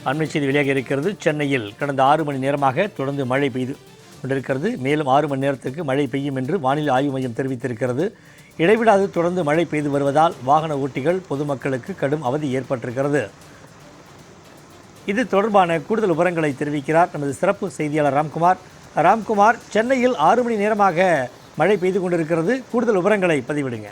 அண்மை செய்தி வெளியாக இருக்கிறது. சென்னையில் கடந்த 6 மணி நேரமாக தொடர்ந்து மழை பெய்து கொண்டிருக்கிறது. மேலும் 6 மணி நேரத்திற்கு மழை பெய்யும் என்று வானிலை ஆய்வு மையம் தெரிவித்திருக்கிறது. இடைவிடாது தொடர்ந்து மழை பெய்து வருவதால் வாகன ஓட்டிகள் பொதுமக்களுக்கு கடும் அவதி ஏற்பட்டிருக்கிறது. இது தொடர்பான கூடுதல் விவரங்களை தெரிவிக்கிறார் நமது சிறப்பு செய்தியாளர் ராம்குமார். ராம்குமார், சென்னையில் 6 மணி நேரமாக மழை பெய்து கொண்டிருக்கிறது. கூடுதல் விவரங்களை பதிவிடுங்க.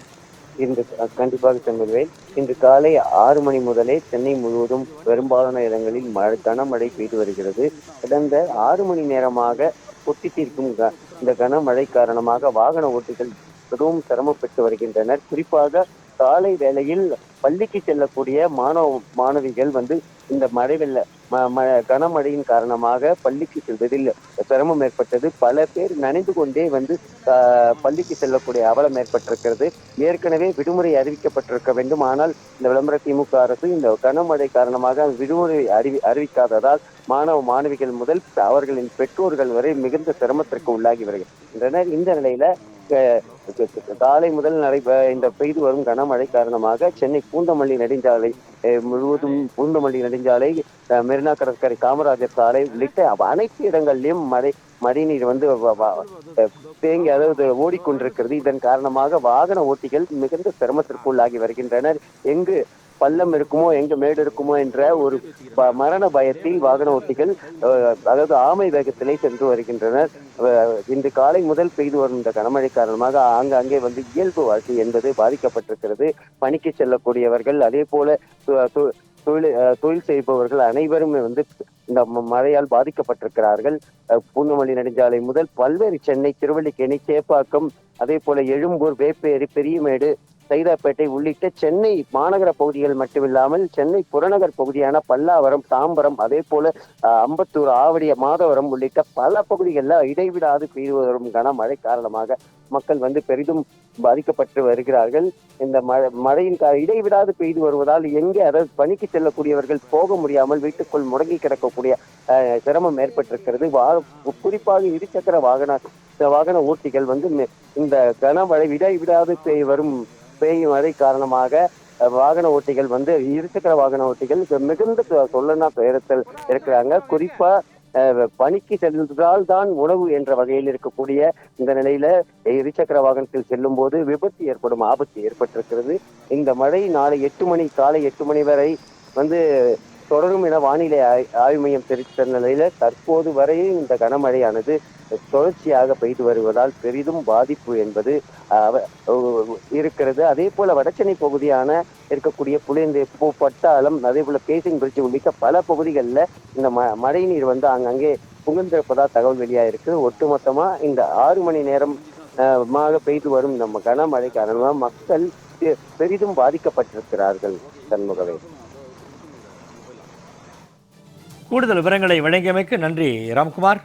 இன்று கண்டிப்பாக தமிழ்வேல், இன்று காலை 6 மணி முதலே சென்னை முழுவதும் பெரும்பாலான இடங்களில் கனமழை பெய்து வருகிறது. கடந்த 6 மணி நேரமாக கொட்டி தீர்க்கும் இந்த கனமழை காரணமாக வாகன ஓட்டிகள் மிகவும் சிரமப்பட்டு வருகின்றனர். குறிப்பாக காலை வேளையில் பள்ளிக்கு செல்லக்கூடிய மாணவிகள் இந்த கனமழையின் காரணமாக பள்ளிக்கு செல்வதில் சிரமம் ஏற்பட்டது. பல பேர் நனைந்து கொண்டே பள்ளிக்கு செல்லக்கூடிய அவலம் ஏற்பட்டிருக்கிறது. ஏற்கனவே விடுமுறை அறிவிக்கப்பட்டிருக்க வேண்டும். ஆனால் இந்த விளம்பர திமுக அரசு இந்த கனமழை காரணமாக விடுமுறை அறிவிக்காததால் மாணவிகள் முதல் அவர்களின் பெற்றோர்கள் வரை மிகுந்த சிரமத்திற்கு உள்ளாகி வருகின்றனர். இந்த நிலையில காலை முதல் இந்த பெய்து வரும் கனமழை காரணமாக சென்னை பூந்தமல்லி நெடுஞ்சாலை முழுவதும், பூந்தமல்லி நெடுஞ்சாலை, மெரினா கடற்கரை, காமராஜர் சாலை உள்ளிட்ட அனைத்து இடங்களிலும் மழைநீர் தேங்கி ஓடிக்கொண்டிருக்கிறது. இதன் காரணமாக வாகன ஓட்டிகள் மிகுந்த சிரமத்திற்குள்ளாகி வருகின்றனர். எங்கு பள்ளம் இருக்குமோ, எங்க மேடு இருக்குமோ என்ற ஒரு மரண பயத்தில் வாகன ஓட்டிகள் ஆமை வேகத்திலே சென்று வருகின்றனர். இன்று காலை முதல் பெய்து வரும் இந்த கனமழை காரணமாக ஆங்காங்கே இயல்பு வாழ்க்கை என்பது பாதிக்கப்பட்டிருக்கிறது. பணிக்கு செல்லக்கூடியவர்கள், அதே போல தொழில் செய்பவர்கள் அனைவரும் இந்த மழையால் பாதிக்கப்பட்டிருக்கிறார்கள். பூந்தமல்லி நெடுஞ்சாலை முதல் பல்வேறு சென்னை, திருவல்லிக்கேணி, சேப்பாக்கம், அதே போல எழும்பூர், வேப்பேரி, பெரியமேடு, சைதாப்பேட்டை உள்ளிட்ட சென்னை மாநகர பகுதிகள் மட்டுமில்லாமல் சென்னை புறநகர் பகுதியான பல்லாவரம், தாம்பரம், அதே போல அம்பத்தூர், ஆவடி, மாதவரம் உள்ளிட்ட பல பகுதிகளில் இடைவிடாது பெய்து வரும் கனமழை காரணமாக மக்கள் பெரிதும் பாதிக்கப்பட்டு வருகிறார்கள். இந்த மழையின் இடைவிடாது பெய்து வருவதால் எங்கே, அதாவது பணிக்கு செல்லக்கூடியவர்கள் போக முடியாமல் வீட்டுக்குள் முடங்கி கிடக்கக்கூடிய சிரமம் ஏற்பட்டிருக்கிறது. குறிப்பாக இருசக்கர வாகன ஓட்டிகள் இந்த கனமழை இடைவிடாது பெய்யும் மழை காரணமாக வாகன ஓட்டிகள் இருசக்கர வாகன ஓட்டிகள் மிகுந்த சொல்லனா துயரத்தில் இருக்கிறாங்க. குறிப்பா பணிக்கு சென்றால் தான் உணவு என்ற வகையில் இருக்கக்கூடிய இந்த நிலையில இருசக்கர வாகனத்தில் செல்லும் போது விபத்து ஏற்படும் ஆபத்து ஏற்பட்டிருக்கிறது. இந்த மழை நாளை காலை 8 மணி வரை தொடரும் என வானிலை ஆய்வு மையம் தெரிவித்த நிலையில தற்போது வரையும் இந்த கனமழையானது தொடர்ச்சியாக பெய்து வருவதால் பெரிதும் பாதிப்பு என்பது இருக்கிறது. அதே போல வடசென்னை பகுதியான இருக்கக்கூடிய புளியந்தேப்பு, பட்டாளம், அதே போல பேசிங் பிரிட்ஜ் உள்ளிட்ட பல பகுதிகளில் இந்த மழை நீர் அங்கங்கே புகுந்திருப்பதா தகவல் வெளியா இருக்கு. ஒட்டுமொத்தமா இந்த 6 மணி நேரம் பெய்து வரும் நம்ம கனமழை காரணமாக மக்கள் பெரிதும் பாதிக்கப்பட்டிருக்கிறார்கள். சண்முகவே, கூடுதல் விவரங்களை வழங்கியமைக்கு நன்றி ராம்குமார்.